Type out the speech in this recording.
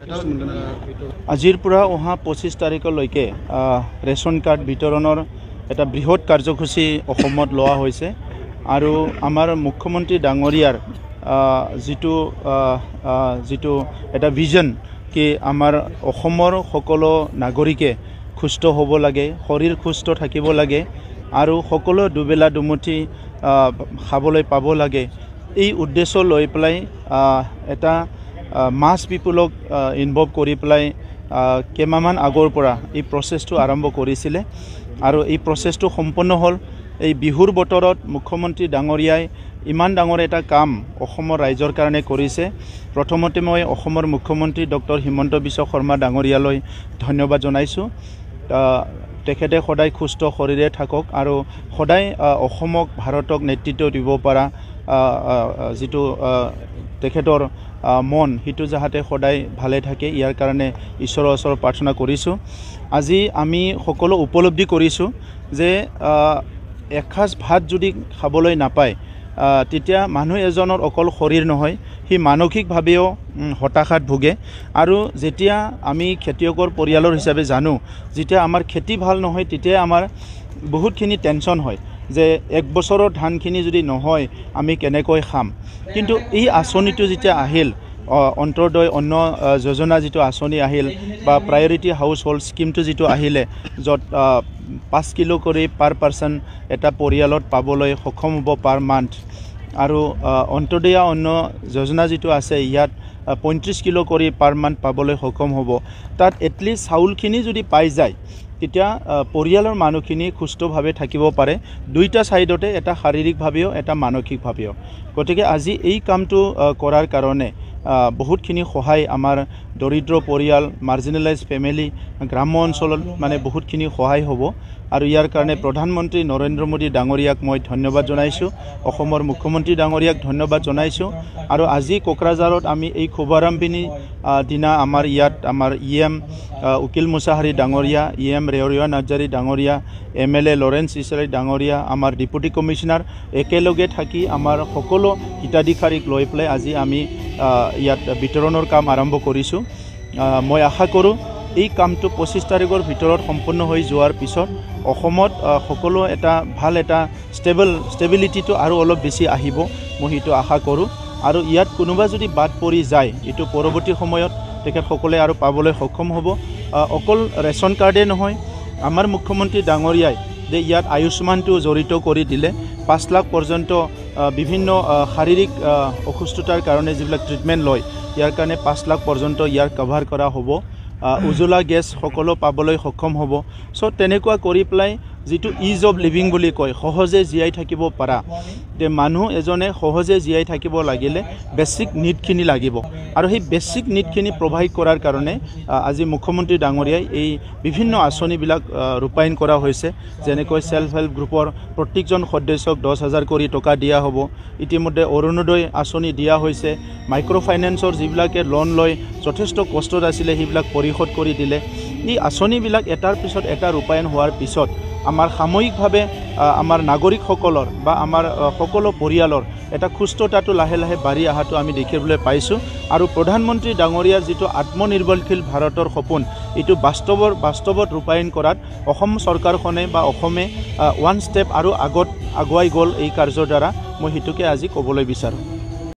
আজিৰ পৰা অহা 25 তাৰিখলৈকে ৰেচন কাৰ্ড বিতৰণৰ এটা বৃহৎ কাৰ্যসূচী অসমত লোৱা হৈছে আৰু আমাৰ মুখ্যমন্ত্ৰী ডাঙৰীয়াৰ যিটো এটা ভিজন কি আমাৰ অসমৰ সকলো নাগৰিকে সুস্থ হ'ব লাগে, শৰীৰ সুস্থ থাকিব লাগে আৰু সকলো দুবেলা দুমুঠি খাবলৈ পাব লাগে। এই উদ্দেশ্য লৈ পেলাই এটা মাছ পিপুলক ইনভলভ কৰি পেলাই কেইমাহমান আগৰ পৰা এই প্ৰচেছটো আৰম্ভ কৰিছিলে আৰু এই প্ৰচেছটো সম্পন্ন হ'ল। এই বিহুৰ বতৰত মুখ্যমন্ত্ৰী ডাঙৰীয়াই ইমান ডাঙৰ এটা কাম অসমৰ ৰাইজৰ কাৰণে কৰিছে। প্ৰথমতে মই অসমৰ মুখ্যমন্ত্ৰী ডক্টৰ হিমন্ত বিশ্ব শৰ্মা ডাঙৰীয়ালৈ ধন্যবাদ জনাইছোঁ। তেখেতে সদায় সুস্থ শৰীৰে থাকক আৰু সদায় অসমক ভাৰতক নেতৃত্ব দিব পৰা যিটো তেখেতৰ মন সেইটো যাতে সদায় ভালে থাকে, ইয়াৰ কাৰণে ঈশ্বৰৰ ওচৰত প্ৰাৰ্থনা কৰিছোঁ। আজি আমি সকলো উপলব্ধি কৰিছোঁ যে এসাঁজ ভাত যদি খাবলৈ নাপায় তেতিয়া মানুহ এজনৰ অকল শৰীৰ নহয়, সি মানসিকভাৱেও হতাশাত ভোগে। আৰু যেতিয়া আমি খেতিয়কৰ পৰিয়ালৰ হিচাপে জানো, যেতিয়া আমাৰ খেতি ভাল নহয় তেতিয়া আমাৰ বহুতখিনি টেনশ্যন হয় যে এক বছৰৰ ধানখিনি যদি নহয় আমি কেনেকৈ খাম। কিন্তু এই আঁচনিটো যেতিয়া আহিল, অন্তৰ্দয় অন্ন যোজনা যিটো আঁচনি আহিল বা প্ৰায়ৰিটি হাউচ হোল্ড স্কিমটো যিটো আহিলে, য'ত 5 কিলো কৰি পাৰ পাৰ্চন এটা পৰিয়ালত পাবলৈ সক্ষম হ'ব পাৰ মান্থ, আৰু অন্তৰ্দয় অন্ন যোজনা যিটো আছে ইয়াত 35 কিলো কৰি পাৰ মান্থ পাবলৈ সক্ষম হ'ব। তাত এটলিষ্ট চাউলখিনি যদি পাই যায় তেতিয়া পৰিয়ালৰ মানুহখিনি সুস্থভাৱে থাকিব পাৰে, দুইটা ছাইডতে, এটা শাৰীৰিকভাৱেও এটা মানসিকভাৱেও। গতিকে আজি এই কামটো কৰাৰ কাৰণে বহুতখিনি সহায় আমাৰ দৰিদ্ৰ পৰিয়াল, মাৰ্জিনেলাইজ ফেমিলি, গ্ৰাম্য অঞ্চলত মানে বহুতখিনি সহায় হ'ব। আৰু ইয়াৰ কাৰণে প্ৰধানমন্ত্ৰী নৰেন্দ্ৰ মোদী ডাঙৰীয়াক মই ধন্যবাদ জনাইছোঁ, অসমৰ মুখ্যমন্ত্ৰী ডাঙৰীয়াক ধন্যবাদ জনাইছোঁ। আৰু আজি কোকৰাঝাৰত আমি এই শুভাৰম্ভণি দিনা আমাৰ ইয়াত আমাৰ EM উকিল মুছাহাৰী ডাঙৰীয়া, EM ৰেৱৰিয়া নাৰ্জাৰী ডাঙৰীয়া, MLA লৰেন্স ইছৰাই ডাঙৰীয়া, আমাৰ ডেপুটি কমিশ্যনাৰ একেলগে থাকি আমাৰ সকলো হিতাধিকাৰীক লৈ পেলাই আজি আমি ইয়াত বিতৰণৰ কাম আৰম্ভ কৰিছোঁ। মই আশা কৰোঁ এই কামটো 25 তাৰিখৰ ভিতৰত সম্পন্ন হৈ যোৱাৰ পিছত অসমত সকলো এটা ভাল এটা ষ্টেবিলিটিটো আৰু অলপ বেছি আহিব, মই সেইটো আশা কৰোঁ। আৰু ইয়াত কোনোবা যদি বাদ পৰি যায়, এইটো পৰৱৰ্তী সময়ত তেখেতসকলে আৰু পাবলৈ সক্ষম হ'ব। অকল ৰেচন কাৰ্ডে নহয়, আমাৰ মুখ্যমন্ত্ৰী ডাঙৰীয়াই যে ইয়াত আয়ুষ্মানটো জড়িত কৰি দিলে, 5 লাখ পৰ্যন্ত বিভিন্ন শাৰীৰিক অসুস্থতাৰ কাৰণে যিবিলাক ট্ৰিটমেণ্ট লয় ইয়াৰ কাৰণে 5 লাখ পৰ্যন্ত ইয়াৰ কভাৰ কৰা হ'ব। উজ্জ্বলা গেছ সকলো পাবলৈ সক্ষম হ'ব। চ' তেনেকুৱা কৰি পেলাই যিটো ইজ অফ লিভিং বুলি কয়, সহজে জীয়াই থাকিব পাৰা, যে মানুহ এজনে সহজে জীয়াই থাকিব লাগিলে বেছিক নিডখিনি লাগিব, আৰু সেই বেছিক নিডখিনি প্ৰভাইড কৰাৰ কাৰণে আজি মুখ্যমন্ত্ৰী ডাঙৰীয়াই এই বিভিন্ন আঁচনিবিলাক ৰূপায়ণ কৰা হৈছে। যেনেকৈ ছেল্ফ হেল্প গ্ৰুপৰ প্ৰত্যেকজন সদস্যক 10,000 কৰি টকা দিয়া হ'ব। ইতিমধ্যে অৰুণোদয় আঁচনি দিয়া হৈছে। মাইক্ৰ' ফাইনেন্সৰ যিবিলাকে লোন লৈ যথেষ্ট কষ্টত আছিলে সেইবিলাক পৰিশোধ কৰি দিলে। এই আঁচনিবিলাক এটাৰ পিছত এটা ৰূপায়ণ হোৱাৰ পিছত আমাৰ সাময়িকভাৱে আমাৰ নাগৰিকসকলৰ বা আমাৰ সকলো পৰিয়ালৰ এটা সুস্থতাটো লাহে লাহে বাঢ়ি অহাটো আমি দেখিবলৈ পাইছোঁ। আৰু প্ৰধানমন্ত্ৰী ডাঙৰীয়াৰ যিটো আত্মনিৰ্ভৰশীল ভাৰতৰ সপোন, এইটো বাস্তৱত ৰূপায়ণ কৰাত অসম চৰকাৰখনে বা অসমে 1 ষ্টেপ আৰু আগত আগুৱাই গ'ল এই কাৰ্যৰ দ্বাৰা, মই সেইটোকে আজি ক'বলৈ বিচাৰোঁ।